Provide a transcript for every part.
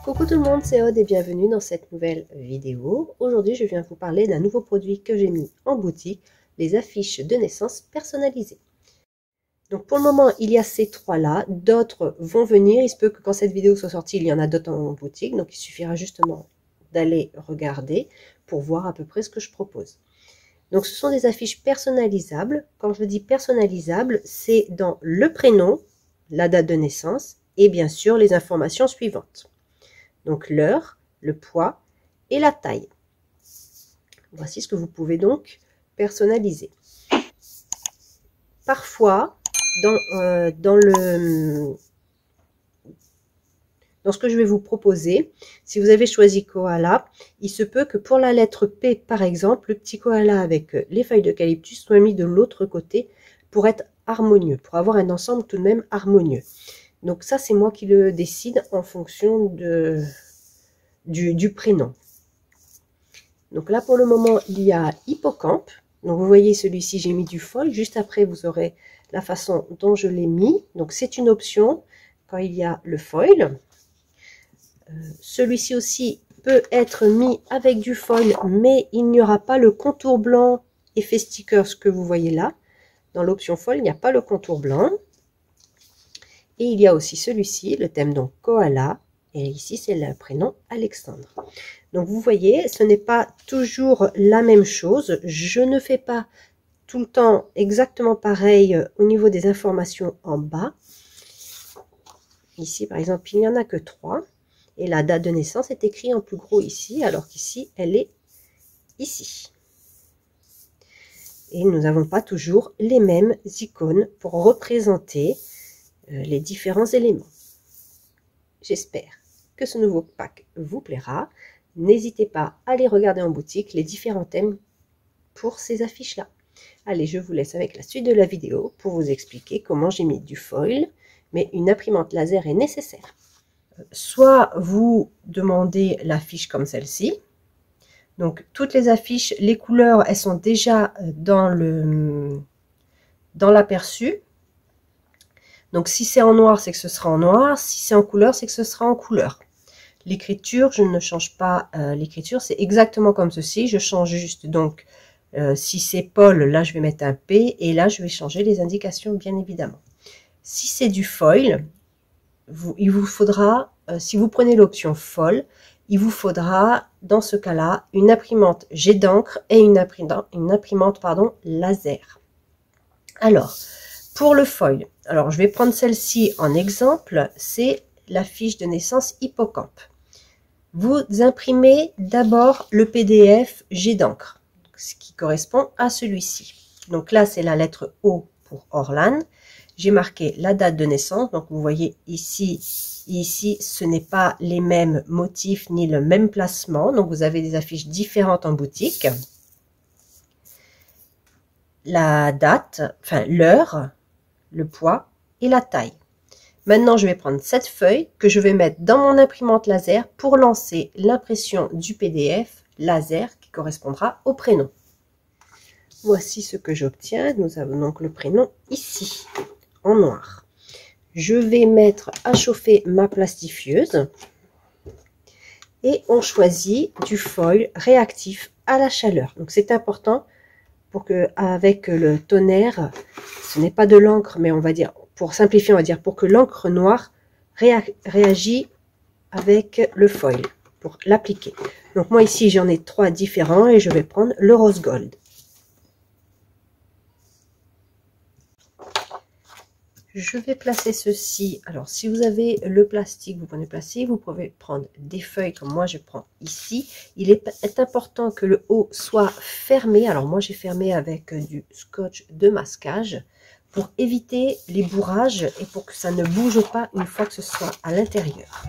Coucou tout le monde, c'est Aude et bienvenue dans cette nouvelle vidéo. Aujourd'hui, je viens vous parler d'un nouveau produit que j'ai mis en boutique, les affiches de naissance personnalisées. Donc pour le moment, il y a ces trois-là, d'autres vont venir. Il se peut que quand cette vidéo soit sortie, il y en a d'autres en boutique. Donc il suffira justement d'aller regarder pour voir à peu près ce que je propose. Donc ce sont des affiches personnalisables. Quand je dis personnalisable, c'est dans le prénom, la date de naissance et bien sûr les informations suivantes. Donc l'heure, le poids et la taille. Voici ce que vous pouvez donc personnaliser. Parfois, dans ce que je vais vous proposer, si vous avez choisi koala, il se peut que pour la lettre P, par exemple, le petit koala avec les feuilles d'eucalyptus soit mis de l'autre côté pour être harmonieux, pour avoir un ensemble tout de même harmonieux. Donc ça, c'est moi qui le décide en fonction du prénom. Donc là, pour le moment, il y a hippocampe. Donc vous voyez, celui-ci, j'ai mis du foil. Juste après, vous aurez la façon dont je l'ai mis. Donc c'est une option quand il y a le foil. Celui-ci aussi peut être mis avec du foil, mais il n'y aura pas le contour blanc effet sticker, ce que vous voyez là. Dans l'option foil, il n'y a pas le contour blanc. Et il y a aussi celui-ci, le thème donc koala, et ici c'est le prénom Alexandre. Donc vous voyez, ce n'est pas toujours la même chose. Je ne fais pas tout le temps exactement pareil au niveau des informations en bas. Ici par exemple, il n'y en a que 3. Et la date de naissance est écrite en plus gros ici, alors qu'ici elle est ici. Et nous n'avons pas toujours les mêmes icônes pour représenter les différents éléments. J'espère que ce nouveau pack vous plaira. N'hésitez pas à aller regarder en boutique les différents thèmes pour ces affiches-là. Allez, je vous laisse avec la suite de la vidéo pour vous expliquer comment j'ai mis du foil, mais une imprimante laser est nécessaire. Soit vous demandez l'affiche comme celle-ci. Donc, toutes les affiches, les couleurs, elles sont déjà dans l'aperçu. Donc, si c'est en noir, c'est que ce sera en noir. Si c'est en couleur, c'est que ce sera en couleur. L'écriture, je ne change pas l'écriture. C'est exactement comme ceci. Je change juste, donc, si c'est Paul, là, je vais mettre un P. Et là, je vais changer les indications, bien évidemment. Si c'est du foil, il vous faudra, si vous prenez l'option foil, il vous faudra, dans ce cas-là, une imprimante jet d'encre et une imprimante laser. Alors, pour le foil, alors je vais prendre celle-ci en exemple, c'est la fiche de naissance hippocampe. Vous imprimez d'abord le PDF jet d'encre, ce qui correspond à celui-ci. Donc là, c'est la lettre O pour Orlan. J'ai marqué la date de naissance, donc vous voyez ici, ce n'est pas les mêmes motifs ni le même placement, donc vous avez des affiches différentes en boutique. La date, enfin l'heure, le poids et la taille. Maintenant, je vais prendre cette feuille que je vais mettre dans mon imprimante laser pour lancer l'impression du PDF laser qui correspondra au prénom. Voici ce que j'obtiens. Nous avons donc le prénom ici, en noir. Je vais mettre à chauffer ma plastifieuse et on choisit du foil réactif à la chaleur. Donc c'est important pour que, avec le tonnerre, ce n'est pas de l'encre, mais on va dire, pour simplifier, on va dire pour que l'encre noire réagit avec le foil pour l'appliquer. Donc moi ici j'en ai 3 différents et je vais prendre le rose gold. Je vais placer ceci. Alors, si vous avez le plastique, vous prenez le plastique. Vous pouvez prendre des feuilles comme moi, je prends ici. Il est important que le haut soit fermé. Alors, moi, j'ai fermé avec du scotch de masquage pour éviter les bourrages et pour que ça ne bouge pas une fois que ce soit à l'intérieur.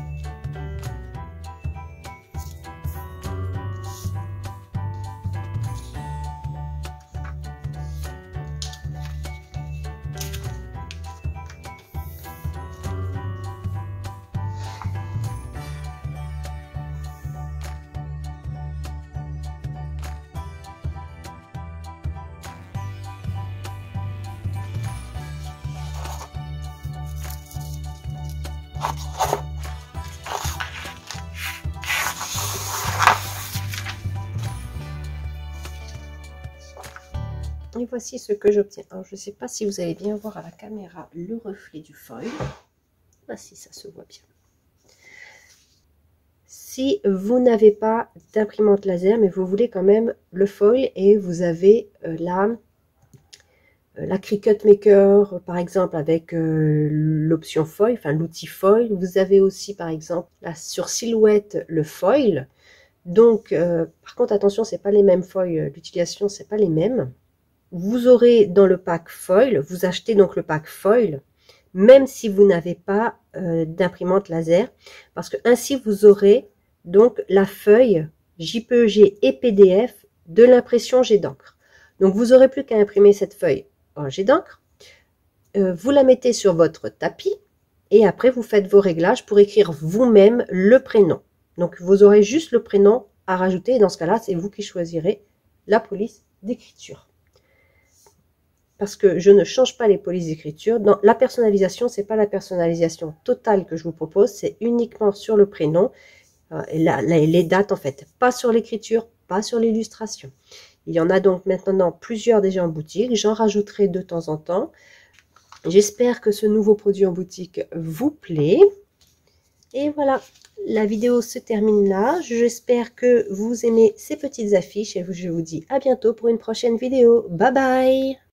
voici ce que j'obtiens. Alors, je ne sais pas si vous allez bien voir à la caméra le reflet du foil. Voici, ça se voit bien. Si vous n'avez pas d'imprimante laser, mais vous voulez quand même le foil et vous avez la Cricut Maker, par exemple, avec l'option foil, enfin l'outil foil. Vous avez aussi, par exemple, là, sur Silhouette, le foil. Donc, par contre, attention, c'est pas les mêmes foils, l'utilisation, c'est pas les mêmes. Vous aurez dans le pack foil, vous achetez donc le pack foil, même si vous n'avez pas d'imprimante laser, parce que ainsi vous aurez donc la feuille JPEG et PDF de l'impression jet d'encre. Donc vous aurez plus qu'à imprimer cette feuille en jet d'encre, vous la mettez sur votre tapis et après vous faites vos réglages pour écrire vous-même le prénom. Donc vous aurez juste le prénom à rajouter et dans ce cas-là, c'est vous qui choisirez la police d'écriture. Parce que je ne change pas les polices d'écriture. Dans la personnalisation, c'est pas la personnalisation totale que je vous propose, c'est uniquement sur le prénom et les dates en fait, pas sur l'écriture, pas sur l'illustration. Il y en a donc maintenant plusieurs déjà en boutique, j'en rajouterai de temps en temps. J'espère que ce nouveau produit en boutique vous plaît. Et voilà, la vidéo se termine là. J'espère que vous aimez ces petites affiches et je vous dis à bientôt pour une prochaine vidéo. Bye bye!